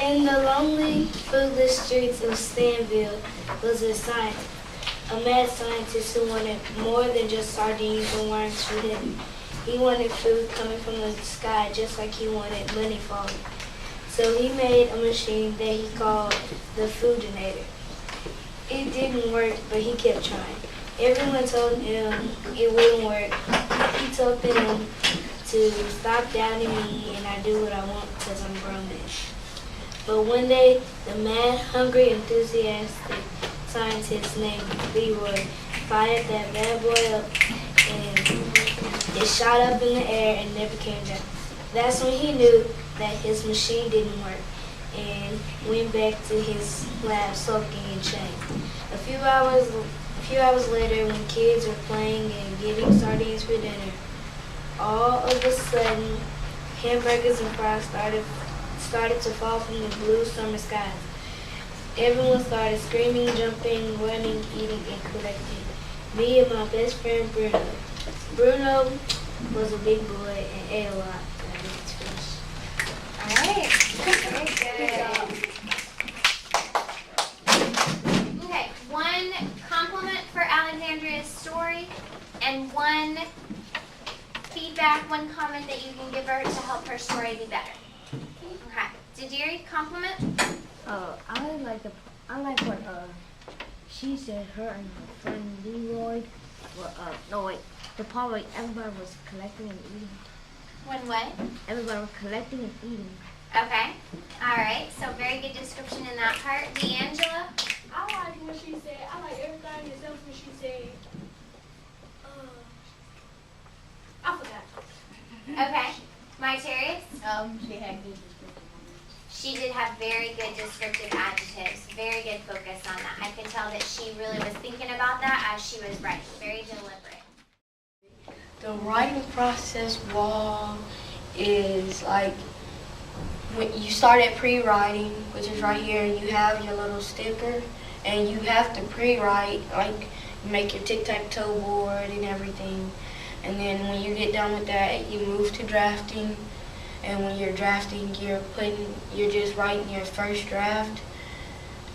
In the lonely, foodless streets of Stanville was a scientist, a mad scientist who wanted more than just sardines and worms for dinner. He wanted food coming from the sky just like he wanted money falling. So he made a machine that he called the Foodinator. It didn't work, but he kept trying. Everyone told him it wouldn't work. He told them to stop doubting me and I do what I want because I'm grown man. But one day, the mad, hungry, enthusiastic scientist named Leroy fired that bad boy up and it shot up in the air and never came down. That's when he knew that his machine didn't work and went back to his lab sulking in shame. A few hours later, when kids were playing and getting sardines for dinner, all of a sudden, hamburgers and fries started to fall from the blue summer skies. Everyone started screaming, jumping, running, eating, and collecting. Me and my best friend Bruno. Bruno was a big boy and ate a lot. And I didn't finish. All right. Very good. Okay, one compliment for Alexandria's story and one feedback, one comment that you can give her to help her story be better. Okay. Didiri, compliment? I like what she said. Her and her friend Leroy were the part where everybody was collecting and eating. When what? Everybody was collecting and eating. Okay. All right. So very good description in that part. D'Angela? I like what she said. I like everything except when she said, I forgot. Okay. My Terry? She had good description. She did have very good descriptive adjectives. Very good focus on that. I could tell that she really was thinking about that as she was writing. Very deliberate. The writing process is like when you start at pre-writing, which is right here, and you have your little sticker, and you have to pre-write, like you make your tic-tac-toe board and everything. And then when you get done with that, you move to drafting. And when you're drafting, you're just writing your first draft.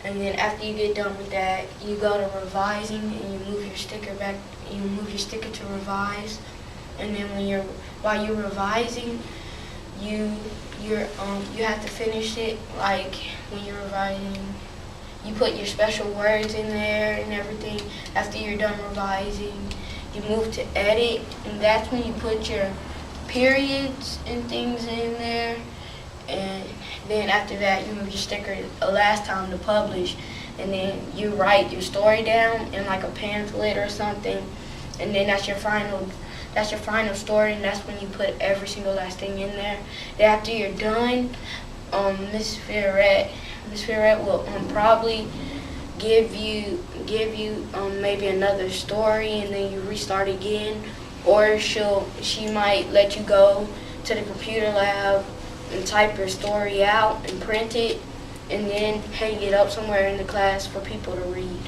And then after you get done with that, you go to revising and you move your sticker back. You move your sticker to revise. And then while you're revising, you have to finish it. Like when you're revising, you put your special words in there and everything. After you're done revising, you move to edit, and that's when you put your periods and things in there. And then after that, you move your sticker the last time to publish, and then you write your story down in like a pamphlet or something, and then that's your final story, and that's when you put every single last thing in there. Then after you're done, Miss Fioret will probably give you maybe another story, and then you restart again, or she might let you go to the computer lab and type your story out and print it, and then hang it up somewhere in the class for people to read.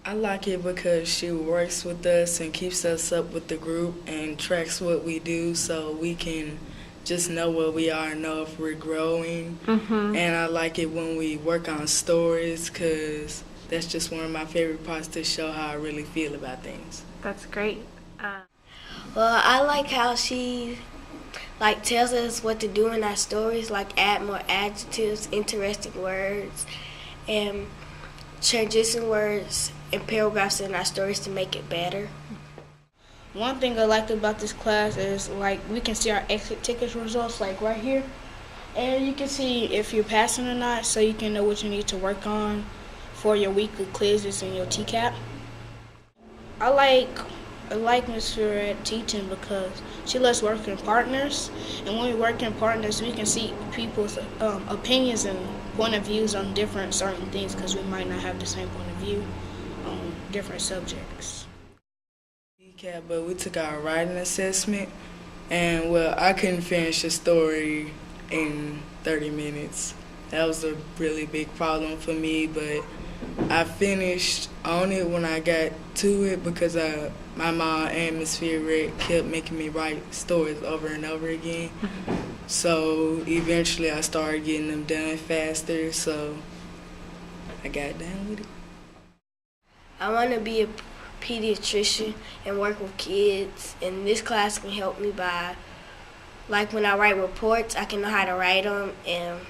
I like it because she works with us and keeps us up with the group and tracks what we do so we can just know where we are and know if we're growing. Mm-hmm. And I like it when we work on stories because that's just one of my favorite parts to show how I really feel about things. That's great. Well, I like how she tells us what to do in our stories, add more adjectives, interesting words, and transition words and paragraphs in our stories to make it better. One thing I like about this class is we can see our exit tickets results right here, and you can see if you're passing or not, so you can know what you need to work on for your weekly quizzes and your TCAP. I like Ms. Fioret teaching because she lets work in partners, and when we work in partners, we can see people's opinions and point of views on different certain things because we might not have the same point of view on different subjects. But we took our writing assessment, and I couldn't finish the story in 30 minutes. That was a really big problem for me, but I finished on it when I got to it because my mom and Ms. Fioret kept making me write stories over and over again. So eventually I started getting them done faster, so I got done with it. I want to be a pediatrician and work with kids, and this class can help me by, like when I write reports, I can know how to write them and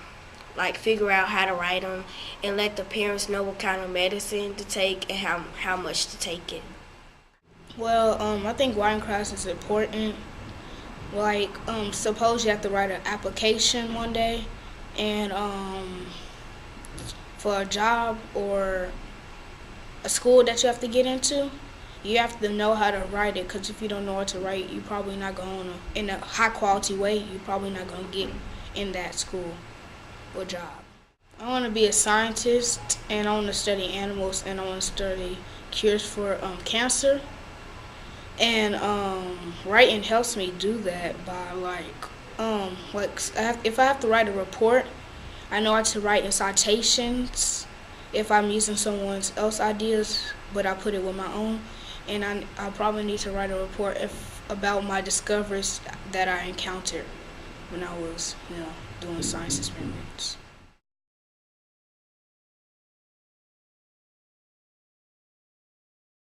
like figure out how to write them and let the parents know what kind of medicine to take and how much to take it. Well, I think writing class is important. Like, suppose you have to write an application one day, and for a job or a school that you have to get into, you have to know how to write it, because if you don't know what to write, you probably not going to, in a high quality way, you're probably not going to get in that school or job. I want to be a scientist, and I want to study animals, and I want to study cures for cancer. And writing helps me do that by if I have to write a report, I know how to write in citations if I'm using someone else's ideas, but I put it with my own. And I probably need to write a report about my discoveries that I encountered when I was, doing science experiments.